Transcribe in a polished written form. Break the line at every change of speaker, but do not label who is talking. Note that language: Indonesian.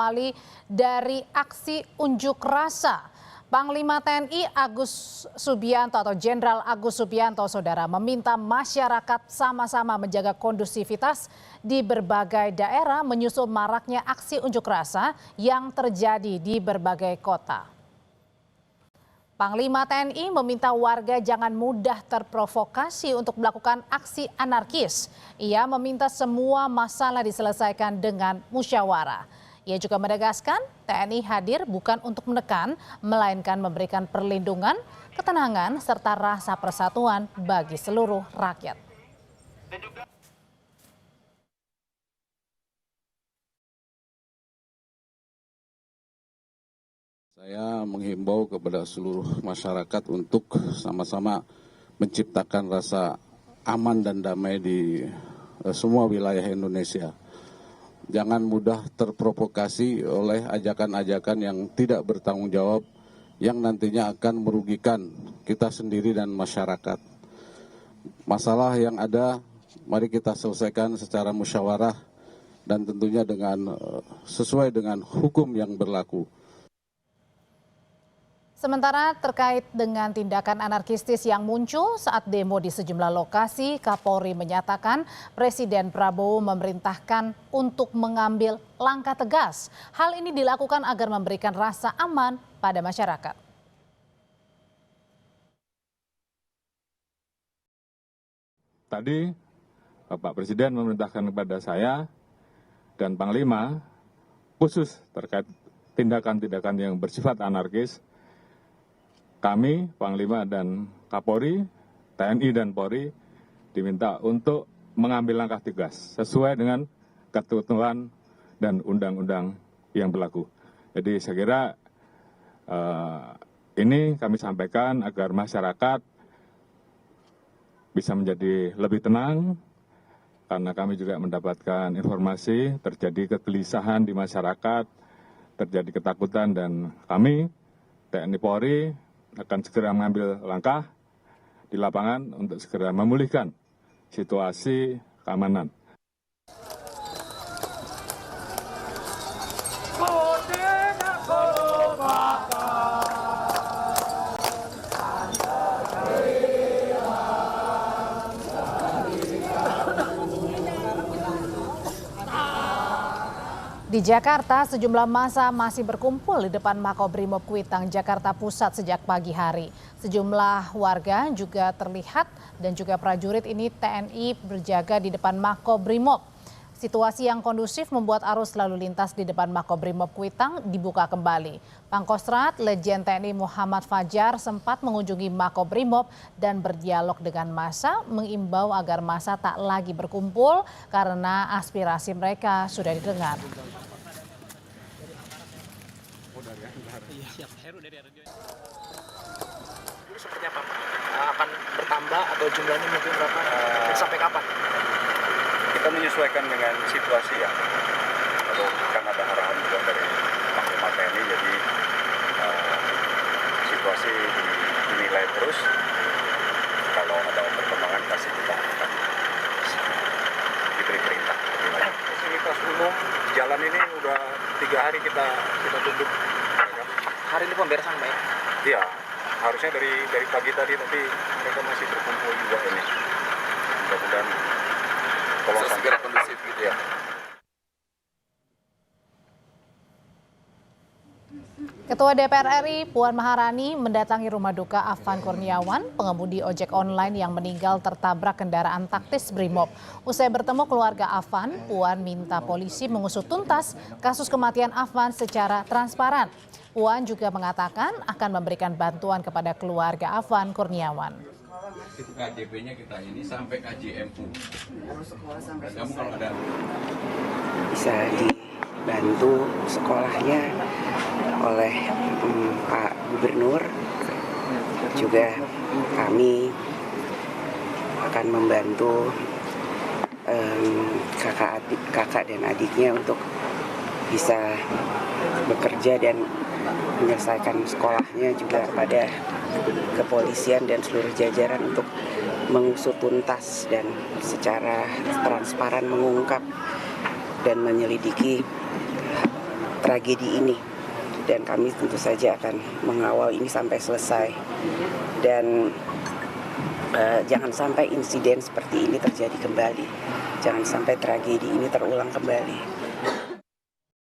Kembali dari aksi unjuk rasa, Panglima TNI Agus Subianto atau Jenderal Agus Subianto, saudara, meminta masyarakat sama-sama menjaga kondusivitas di berbagai daerah menyusul maraknya aksi unjuk rasa yang terjadi di berbagai kota. Panglima TNI meminta warga jangan mudah terprovokasi untuk melakukan aksi anarkis. Ia meminta semua masalah diselesaikan dengan musyawarah. Ia juga menegaskan TNI hadir bukan untuk menekan, melainkan memberikan perlindungan, ketenangan, serta rasa persatuan bagi seluruh rakyat.
Saya menghimbau kepada seluruh masyarakat untuk sama-sama menciptakan rasa aman dan damai di semua wilayah Indonesia. Jangan mudah terprovokasi oleh ajakan-ajakan yang tidak bertanggung jawab yang nantinya akan merugikan kita sendiri dan masyarakat. Masalah yang ada, mari kita selesaikan secara musyawarah dan tentunya sesuai dengan hukum yang berlaku.
Sementara terkait dengan tindakan anarkistis yang muncul saat demo di sejumlah lokasi, Kapolri menyatakan Presiden Prabowo memerintahkan untuk mengambil langkah tegas. Hal ini dilakukan agar memberikan rasa aman pada masyarakat.
Tadi Bapak Presiden memerintahkan kepada saya dan Panglima khusus terkait tindakan-tindakan yang bersifat anarkis. Kami, Panglima dan Kapolri, TNI dan Polri diminta untuk mengambil langkah tegas sesuai dengan ketentuan dan undang-undang yang berlaku. Jadi saya kira ini kami sampaikan agar masyarakat bisa menjadi lebih tenang karena kami juga mendapatkan informasi terjadi kegelisahan di masyarakat, terjadi ketakutan dan kami, TNI Polri, akan segera mengambil langkah di lapangan untuk segera memulihkan situasi keamanan.
Di Jakarta, sejumlah massa masih berkumpul di depan Makobrimob Kuitang, Jakarta Pusat sejak pagi hari. Sejumlah warga juga terlihat dan juga prajurit ini TNI berjaga di depan Makobrimob. Situasi yang kondusif membuat arus lalu lintas di depan Makobrimob Kuitang dibuka kembali. Pangkostrat Legend TNI Muhammad Fajar sempat mengunjungi Makobrimob dan berdialog dengan massa, mengimbau agar massa tak lagi berkumpul karena aspirasi mereka sudah didengar.
Ini seperti apa? Akan bertambah atau jumlahnya mungkin berapa? Dan sampai kapan?
Kita menyesuaikan dengan situasi ya. Kalau kan ada arahan juga dari Panglima TNI, jadi situasi dinilai terus. Kalau ada perkembangan pasti kita akan diberi perintah. Fasilitas umum jalan ini udah 3 hari kita tutup.
Hari ini pemberesan, Pak ya?
Iya, harusnya dari pagi tadi, tapi mereka masih berkumpul juga ini. Mudah-mudahan kalau segera kondusif gitu ya.
Ketua DPR RI Puan Maharani mendatangi rumah duka Afan Kurniawan, pengemudi ojek online yang meninggal tertabrak kendaraan taktis Brimob. Usai bertemu keluarga Afan, Puan minta polisi mengusut tuntas kasus kematian Afan secara transparan. Puan juga mengatakan akan memberikan bantuan kepada keluarga Afan Kurniawan.
KJP-nya kita ini sampai KJMU. Kamu kalau ada
bisa dibantu sekolahnya oleh Pak Gubernur, juga kami akan membantu kakak dan adiknya untuk bisa bekerja dan menyelesaikan sekolahnya, juga pada kepolisian dan seluruh jajaran untuk mengusut tuntas dan secara transparan mengungkap dan menyelidiki tragedi ini. Dan kami tentu saja akan mengawal ini sampai selesai. Dan jangan sampai insiden seperti ini terjadi kembali. Jangan sampai tragedi ini terulang kembali.